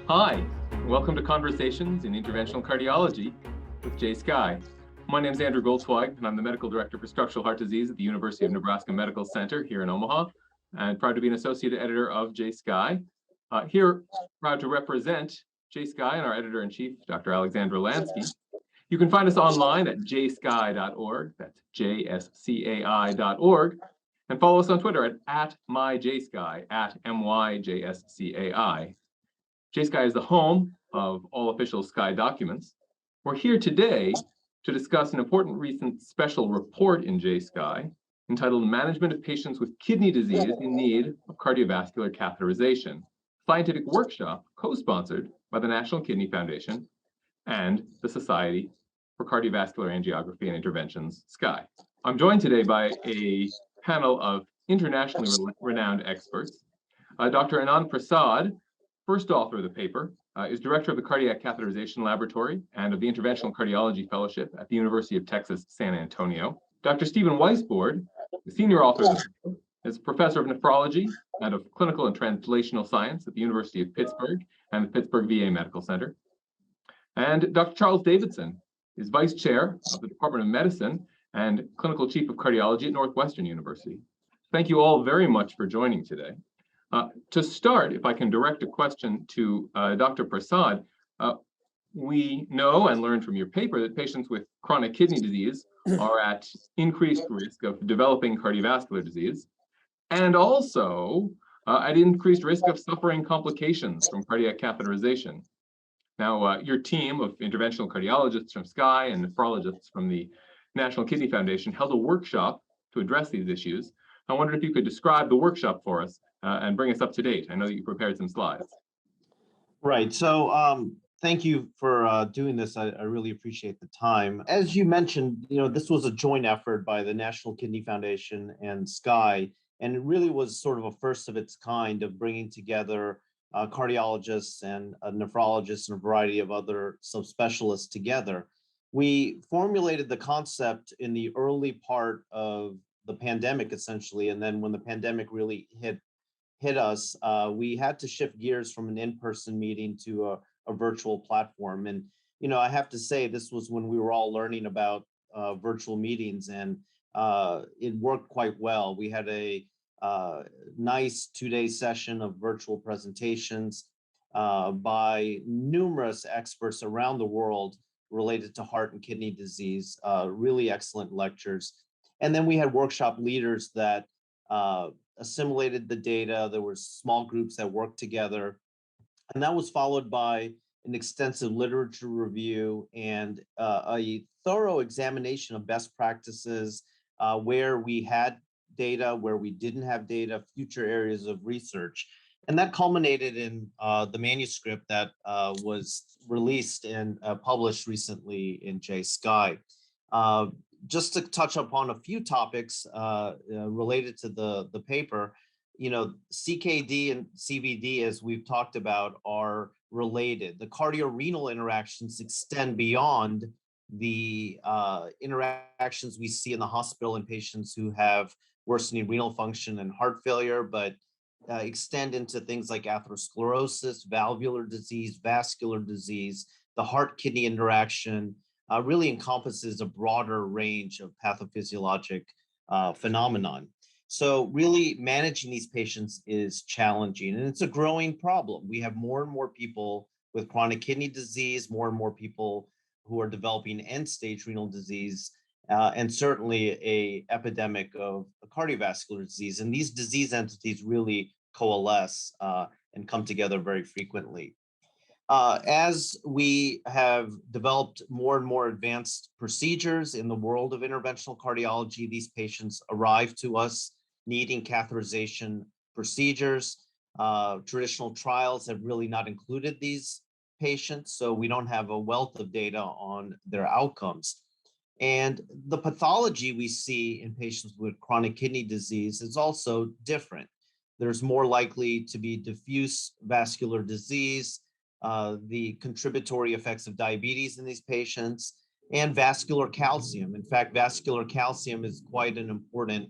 Hi, welcome to Conversations in Interventional Cardiology with JSCAI. My name is Andrew Goldsweig, and I'm the Medical Director for Structural Heart Disease at the University of Nebraska Medical Center here in Omaha, and proud to be an Associate Editor of JSCAI. Here, proud to represent JSCAI and our Editor-in-Chief, Dr. Alexandra Lansky. You can find us online at jscai.org, that's JSCAI.org, and follow us on Twitter at myjscai, at MYJSCAI. JSCAI is the home of all official SCAI documents. We're here today to discuss an important recent special report in JSCAI entitled Management of Patients with Kidney Disease in Need of Cardiovascular Catheterization, scientific workshop co-sponsored by the National Kidney Foundation and the Society for Cardiovascular Angiography and Interventions, SCAI. I'm joined today by a panel of internationally renowned experts. Dr. Anand Prasad, first author of the paper, is director of the Cardiac Catheterization Laboratory and of the Interventional Cardiology Fellowship at the University of Texas, San Antonio. Dr. Stephen Weisbord, the senior author of the paper, is professor of nephrology and of clinical and translational science at the University of Pittsburgh and the Pittsburgh VA Medical Center. And Dr. Charles Davidson is vice chair of the Department of Medicine and clinical chief of cardiology at Northwestern University. Thank you all very much for joining today. To start, if I can direct a question to Dr. Prasad, we know and learned from your paper that patients with chronic kidney disease are at increased risk of developing cardiovascular disease and also at increased risk of suffering complications from cardiac catheterization. Now, your team of interventional cardiologists from SCAI and nephrologists from the National Kidney Foundation held a workshop to address these issues. I wondered if you could describe the workshop for us and bring us up to date. I know that you prepared some slides. Right. So thank you for doing this. I really appreciate the time. As you mentioned, this was a joint effort by the National Kidney Foundation and SCAI, and it really was sort of a first of its kind of bringing together cardiologists and nephrologists and a variety of other subspecialists together. We formulated the concept in the early part of the pandemic, essentially, and then when the pandemic really hit us, we had to shift gears from an in-person meeting to a virtual platform. And, I have to say, this was when we were all learning about virtual meetings, and it worked quite well. We had a nice 2-day session of virtual presentations by numerous experts around the world related to heart and kidney disease, really excellent lectures. And then we had workshop leaders that assimilated the data. There were small groups that worked together, and that was followed by an extensive literature review and a thorough examination of best practices, where we had data, where we didn't have data, future areas of research. And that culminated in the manuscript that was released and published recently in JSCAI. Just to touch upon a few topics related to the paper, CKD and CVD, as we've talked about, are related. The cardiorenal interactions extend beyond the interactions we see in the hospital in patients who have worsening renal function and heart failure, but extend into things like atherosclerosis, valvular disease, vascular disease. The heart-kidney interaction really encompasses a broader range of pathophysiologic phenomenon. So really managing these patients is challenging, and it's a growing problem. We have more and more people with chronic kidney disease, more and more people who are developing end-stage renal disease, and certainly a epidemic of cardiovascular disease. And these disease entities really coalesce and come together very frequently. As we have developed more and more advanced procedures in the world of interventional cardiology, these patients arrive to us needing catheterization procedures. Traditional trials have really not included these patients, so we don't have a wealth of data on their outcomes. And the pathology we see in patients with chronic kidney disease is also different. There's more likely to be diffuse vascular disease, the contributory effects of diabetes in these patients, and vascular calcium. In fact, vascular calcium is quite an important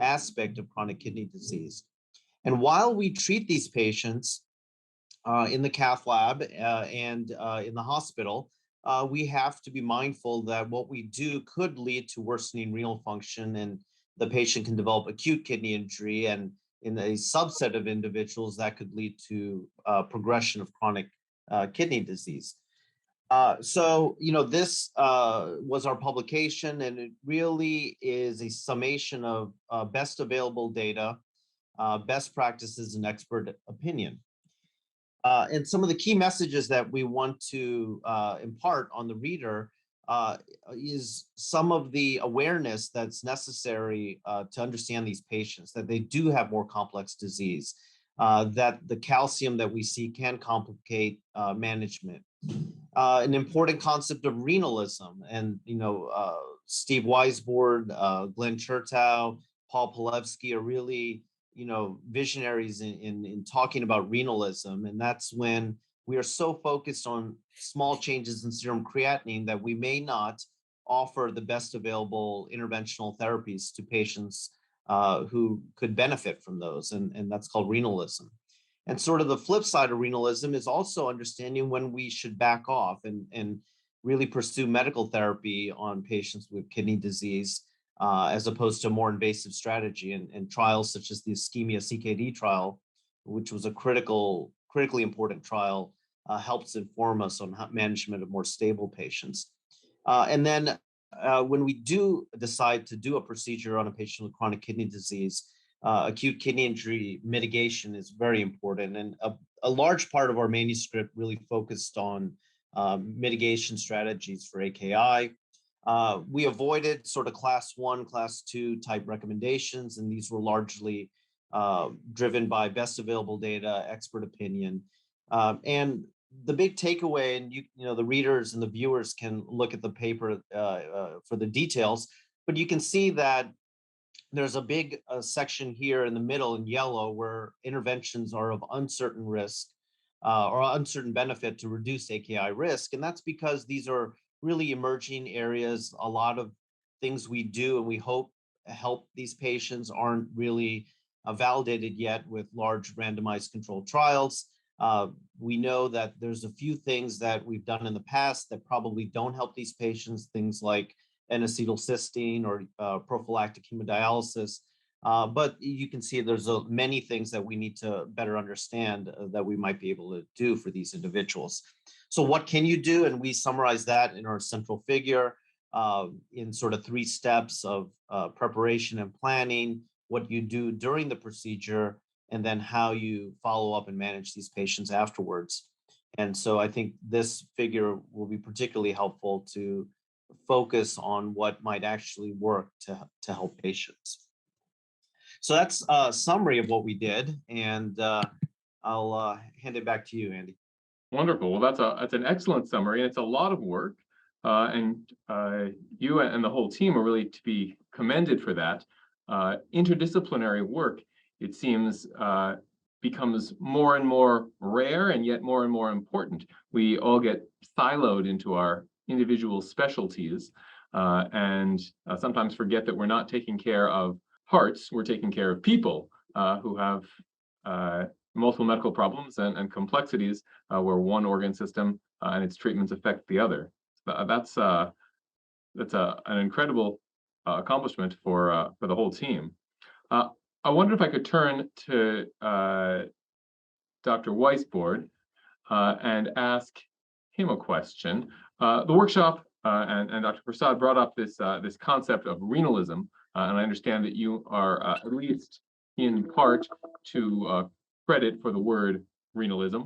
aspect of chronic kidney disease. And while we treat these patients, in the cath lab and in the hospital, we have to be mindful that what we do could lead to worsening renal function, and the patient can develop acute kidney injury. And in a subset of individuals, that could lead to progression of chronic kidney disease. This was our publication, and it really is a summation of best available data, best practices, and expert opinion. And some of the key messages that we want to impart on the reader is some of the awareness that's necessary to understand these patients, that they do have more complex disease, that the calcium that we see can complicate management. An important concept of renalism, and Steve Weisbord, Glenn Chertow, Paul Pilevsky are really visionaries in talking about renalism. And that's when we are so focused on small changes in serum creatinine that we may not offer the best available interventional therapies to patients who could benefit from those. And that's called renalism. And sort of the flip side of renalism is also understanding when we should back off and really pursue medical therapy on patients with kidney disease, as opposed to a more invasive strategy. And trials such as the ischemia-CKD trial, which was a critically important trial, helps inform us on management of more stable patients. And then when we do decide to do a procedure on a patient with chronic kidney disease, acute kidney injury mitigation is very important. And a large part of our manuscript really focused on mitigation strategies for AKI. We avoided sort of class 1, class 2 type recommendations, and these were largely driven by best available data, expert opinion. And the big takeaway, and the readers and the viewers can look at the paper for the details, but you can see that there's a big section here in the middle in yellow where interventions are of uncertain risk or uncertain benefit to reduce AKI risk. And that's because these are really emerging areas. A lot of things we do and we hope help these patients aren't really validated yet with large randomized controlled trials. We know that there's a few things that we've done in the past that probably don't help these patients, things like N-acetylcysteine or prophylactic hemodialysis. But you can see there's many things that we need to better understand that we might be able to do for these individuals. So what can you do? And we summarize that in our central figure in sort of 3 steps of preparation and planning, what you do during the procedure, and then how you follow up and manage these patients afterwards. And so I think this figure will be particularly helpful to focus on what might actually work to help patients. So that's a summary of what we did, and I'll hand it back to you, Andy. Wonderful. Well, that's an excellent summary, and it's a lot of work. And you and the whole team are really to be commended for that. Interdisciplinary work, it seems, becomes more and more rare and yet more and more important. We all get siloed into our individual specialties and sometimes forget that we're not taking care of hearts, we're taking care of people who have multiple medical problems and complexities where one organ system and its treatments affect the other. That's an incredible accomplishment for the whole team. I wonder if I could turn to Dr. Weisbord and ask him a question. The workshop and Dr. Prasad brought up this concept of renalism, and I understand that you are at least in part to credit for the word renalism,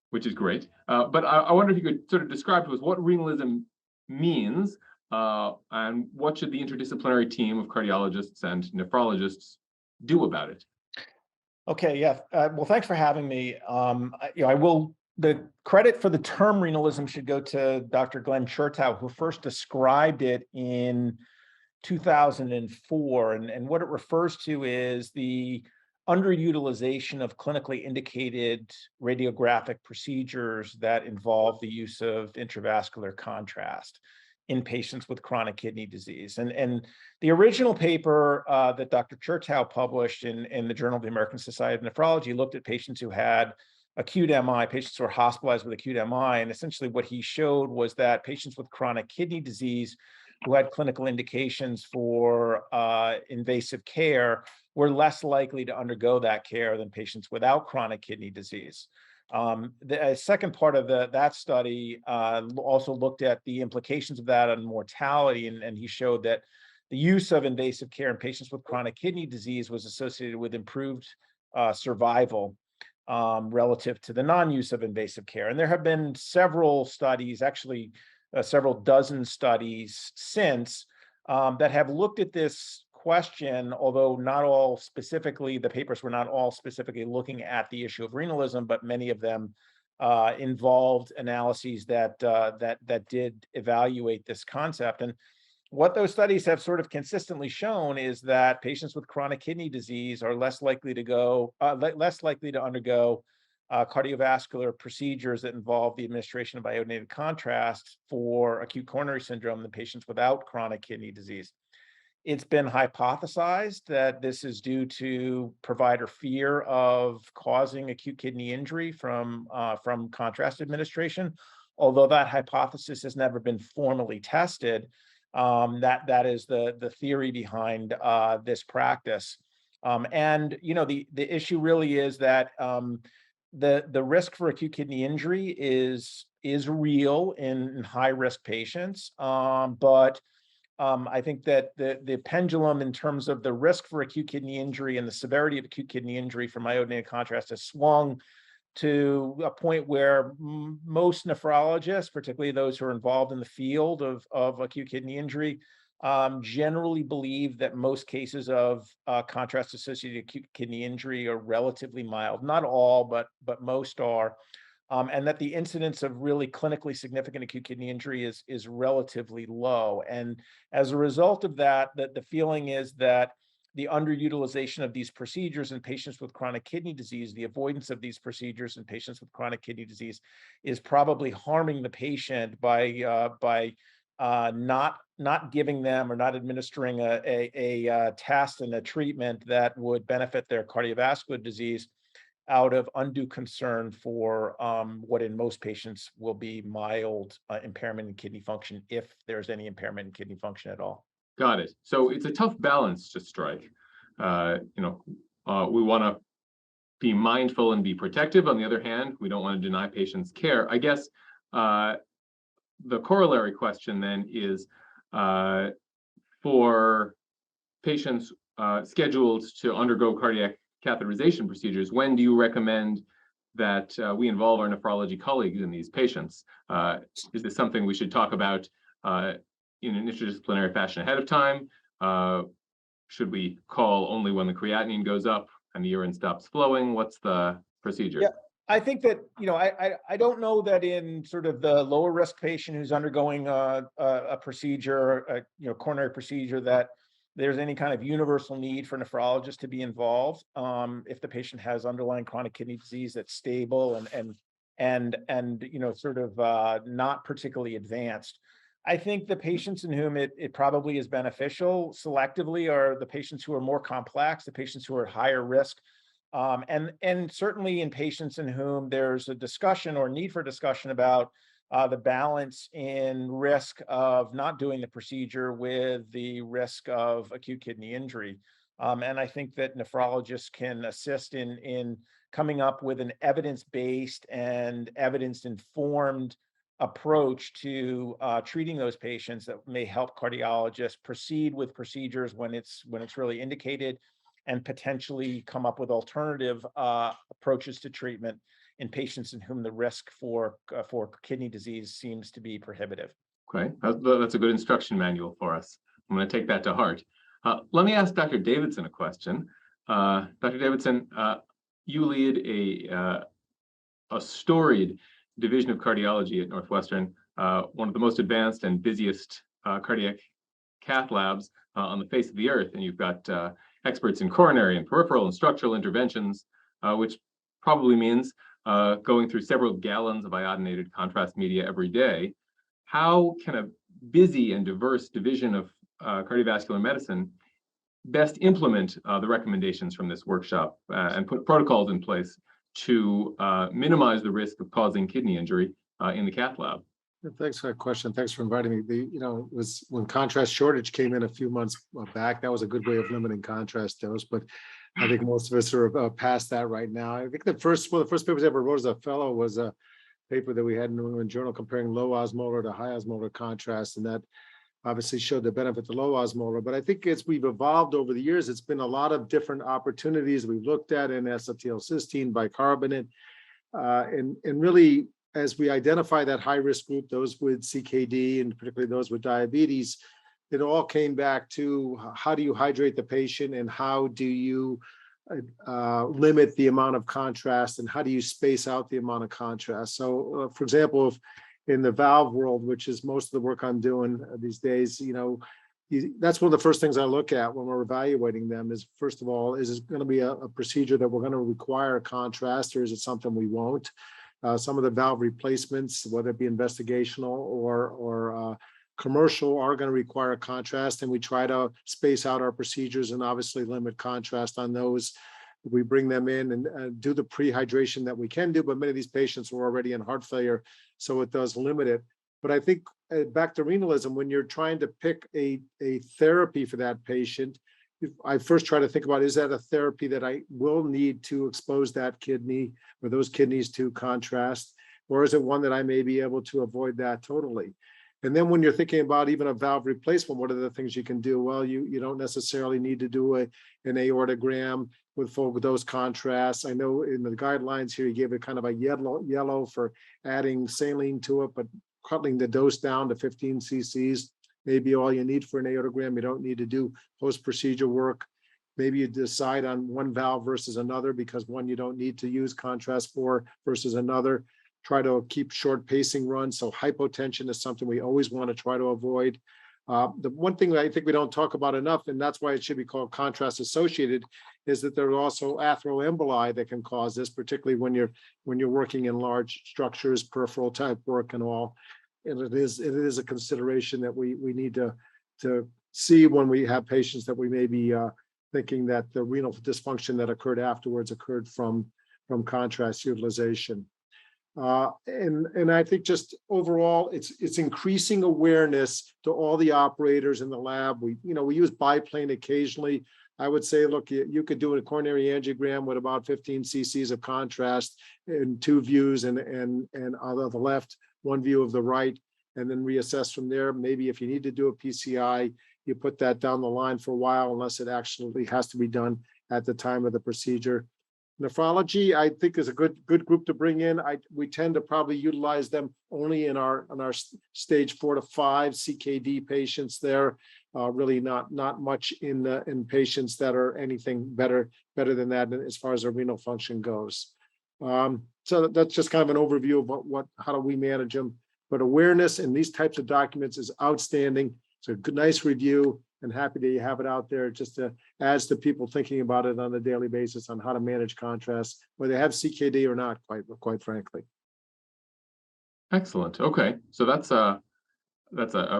which is great. But I wonder if you could sort of describe to us what renalism means and what should the interdisciplinary team of cardiologists and nephrologists do about it? Okay, yeah. Well, thanks for having me. The credit for the term renalism should go to Dr. Glenn Chertow, who first described it in 2004. And what it refers to is the underutilization of clinically indicated radiographic procedures that involve the use of intravascular contrast. in patients with chronic kidney disease. And the original paper that Dr. Chertow published in the Journal of the American Society of Nephrology looked at patients who had acute MI, patients who were hospitalized with acute MI. And essentially what he showed was that patients with chronic kidney disease who had clinical indications for invasive care were less likely to undergo that care than patients without chronic kidney disease. The second part of that study also looked at the implications of that on mortality, and he showed that the use of invasive care in patients with chronic kidney disease was associated with improved survival relative to the non-use of invasive care. And there have been several studies, actually several dozen studies since, that have looked at this question, although not all specifically, the papers were not all specifically looking at the issue of renalism, but many of them involved analyses that did evaluate this concept. And what those studies have sort of consistently shown is that patients with chronic kidney disease are less likely to undergo cardiovascular procedures that involve the administration of iodinated contrast for acute coronary syndrome than patients without chronic kidney disease. It's been hypothesized that this is due to provider fear of causing acute kidney injury from contrast administration, although that hypothesis has never been formally tested. That is the theory behind this practice. And the issue really is that the risk for acute kidney injury is real in high risk patients, but I think that the pendulum in terms of the risk for acute kidney injury and the severity of acute kidney injury from iodinated contrast has swung to a point where most nephrologists, particularly those who are involved in the field of acute kidney injury, generally believe that most cases of contrast-associated acute kidney injury are relatively mild. Not all, but most are. And that the incidence of really clinically significant acute kidney injury is relatively low. And as a result of that, the feeling is that the underutilization of these procedures in patients with chronic kidney disease, the avoidance of these procedures in patients with chronic kidney disease, is probably harming the patient by not giving them or not administering a test and a treatment that would benefit their cardiovascular disease out of undue concern for what in most patients will be mild impairment in kidney function, if there's any impairment in kidney function at all. Got it. So it's a tough balance to strike. We want to be mindful and be protective. On the other hand, we don't want to deny patients care. I guess the corollary question then is for patients scheduled to undergo cardiac catheterization procedures, when do you recommend that we involve our nephrology colleagues in these patients? Is this something we should talk about in an interdisciplinary fashion ahead of time? Should we call only when the creatinine goes up and the urine stops flowing? What's the procedure? Yeah, I think that, I don't know that in sort of the lower risk patient who's undergoing a procedure, coronary procedure, that there's any kind of universal need for nephrologists to be involved if the patient has underlying chronic kidney disease that's stable and sort of not particularly advanced. I think the patients in whom it probably is beneficial selectively are the patients who are more complex, the patients who are at higher risk, and certainly in patients in whom there's a discussion or need for discussion about the balance in risk of not doing the procedure with the risk of acute kidney injury. And I think that nephrologists can assist in coming up with an evidence-based and evidence-informed approach to treating those patients that may help cardiologists proceed with procedures when it's really indicated, and potentially come up with alternative approaches to treatment in patients in whom the risk for kidney disease seems to be prohibitive. Okay, that's a good instruction manual for us. I'm going to take that to heart. Let me ask Dr. Davidson a question. Dr. Davidson, you lead a storied division of cardiology at Northwestern, one of the most advanced and busiest cardiac cath labs on the face of the earth, and you've got experts in coronary and peripheral and structural interventions, which probably means going through several gallons of iodinated contrast media every day. How can a busy and diverse division of cardiovascular medicine best implement the recommendations from this workshop and put protocols in place to minimize the risk of causing kidney injury in the cath lab? Thanks for that question. Thanks for inviting me. It was when contrast shortage came in a few months back, that was a good way of limiting contrast dose, but I think most of us are past that right now. I think one of the first papers I ever wrote as a fellow was a paper that we had in the New England Journal comparing low osmolar to high osmolar contrast, and that obviously showed the benefit to low osmolar. But I think as we've evolved over the years, it's been a lot of different opportunities we've looked at in N-acetylcysteine, bicarbonate, and really, as we identify that high-risk group, those with CKD and particularly those with diabetes, it all came back to how do you hydrate the patient and how do you limit the amount of contrast and how do you space out the amount of contrast. So, for example, if in the valve world, which is most of the work I'm doing these days, that's one of the first things I look at when we're evaluating them is, first of all, is it going to be a procedure that we're going to require contrast, or is it something we won't? Some of the valve replacements, whether it be investigational or commercial, are going to require contrast, and we try to space out our procedures and obviously limit contrast on those. We bring them in and do the pre-hydration that we can do, but many of these patients are already in heart failure, so it does limit it. But I think back to renalism, when you're trying to pick a therapy for that patient, I first try to think about, is that a therapy that I will need to expose that kidney or those kidneys to contrast, or is it one that I may be able to avoid that totally? And then when you're thinking about even a valve replacement, what are the things you can do? Well, you don't necessarily need to do an aortogram with full dose contrast. I know in the guidelines here, you gave it kind of a yellow for adding saline to it, but cutting the dose down to 15 cc's. Maybe all you need for an aortogram. You don't need to do post-procedure work. Maybe you decide on one valve versus another because one you don't need to use contrast for versus another. Try to keep short pacing runs. So hypotension is something we always want to try to avoid. The one thing that I think we don't talk about enough, and that's why it should be called contrast associated, is that there are also atheroemboli that can cause this, particularly when you're working in large structures, peripheral type work and all. And it is a consideration that we need to see when we have patients that we may be thinking that the renal dysfunction that occurred afterwards occurred from contrast utilization. And I think just overall, it's increasing awareness to all the operators in the lab. We use biplane occasionally. I would say, look, you could do a coronary angiogram with about 15 cc's of contrast in two views and on the left, one view of the right, and then reassess from there. Maybe if you need to do a PCI, you put that down the line for a while, unless it actually has to be done at the time of the procedure. Nephrology, I think, is a good group to bring in. We tend to probably utilize them only in our stage 4 to 5 CKD patients. There, really not much in patients that are anything better than that as far as their renal function goes. So that's just kind of an overview of how do we manage them. But awareness in these types of documents is outstanding. It's a good, nice review, and happy that you have it out there just to adds to people thinking about it on a daily basis on how to manage contrast, whether they have CKD or not, quite frankly. Excellent. Okay, so that's a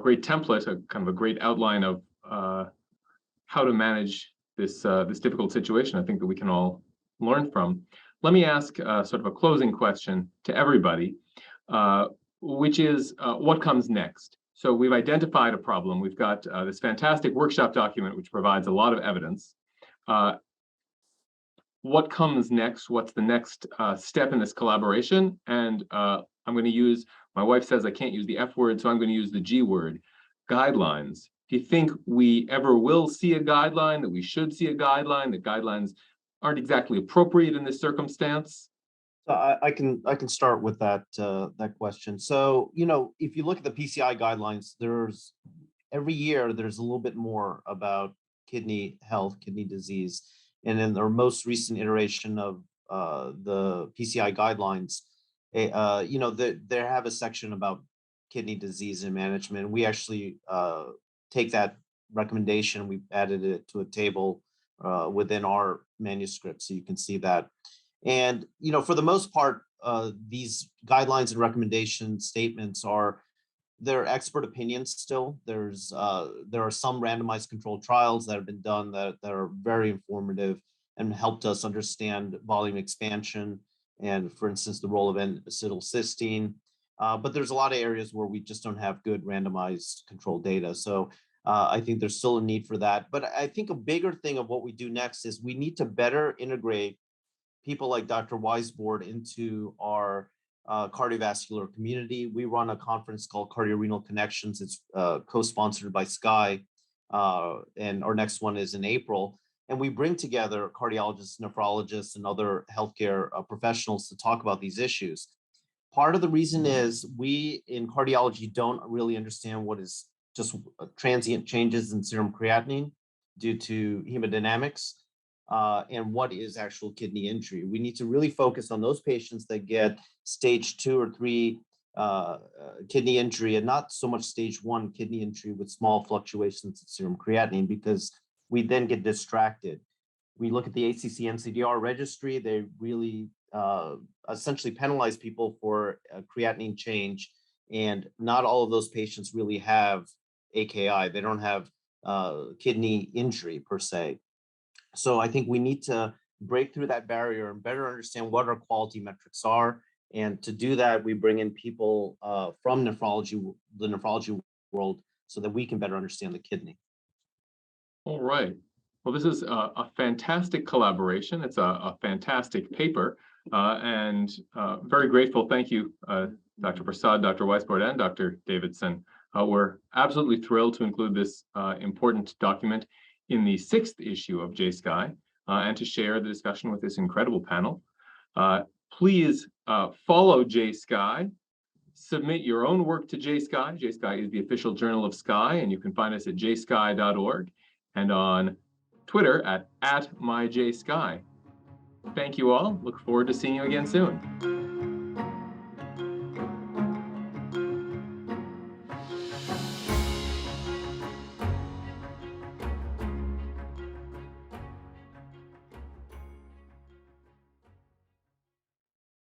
great template, a kind of a great outline of how to manage this difficult situation. I think that we can all learn from. Let me ask sort of a closing question to everybody, which is what comes next? So we've identified a problem. We've got this fantastic workshop document, which provides a lot of evidence. What comes next? What's the next step in this collaboration? And I'm going to use, my wife says I can't use the F word, so I'm going to use the G word, guidelines. Do you think we ever will see a guideline, that we should see a guideline, that guidelines aren't exactly appropriate in this circumstance? I can start with that question. So, if you look at the PCI guidelines, every year there's a little bit more about kidney health, kidney disease. And in their most recent iteration of the PCI guidelines, they have a section about kidney disease and management. We actually take that recommendation, we added it to a table within our manuscript, so you can see that. And, for the most part, these guidelines and recommendation statements are, They're expert opinions still. There are some randomized controlled trials that have been done that are very informative and helped us understand volume expansion and, for instance, the role of N-acetylcysteine. But there's a lot of areas where we just don't have good randomized controlled data. So I think there's still a need for that. But I think a bigger thing of what we do next is we need to better integrate people like Dr. Weisbord into our cardiovascular community. We run a conference called Cardiorenal Connections. It's co-sponsored by SCAI, and our next one is in April. And we bring together cardiologists, nephrologists, and other healthcare professionals to talk about these issues. Part of the reason is we in cardiology don't really understand what is just transient changes in serum creatinine due to hemodynamics. And what is actual kidney injury. We need to really focus on those patients that get stage 2 or 3 kidney injury and not so much stage 1 kidney injury with small fluctuations in serum creatinine, because we then get distracted. We look at the ACC NCDR registry, they really essentially penalize people for creatinine change, and not all of those patients really have AKI. They don't have kidney injury per se. So I think we need to break through that barrier and better understand what our quality metrics are. And to do that, we bring in people from the nephrology world, so that we can better understand the kidney. All right. Well, this is a fantastic collaboration. It's a fantastic paper, and very grateful. Thank you, Dr. Prasad, Dr. Weisbord, and Dr. Davidson. We're absolutely thrilled to include this important document in the 6th issue of JSCAI, and to share the discussion with this incredible panel. Please follow JSCAI, submit your own work to JSCAI. JSCAI is the official journal of SCAI, and you can find us at jscai.org and on Twitter at @myjscai. Thank you all. Look forward to seeing you again soon.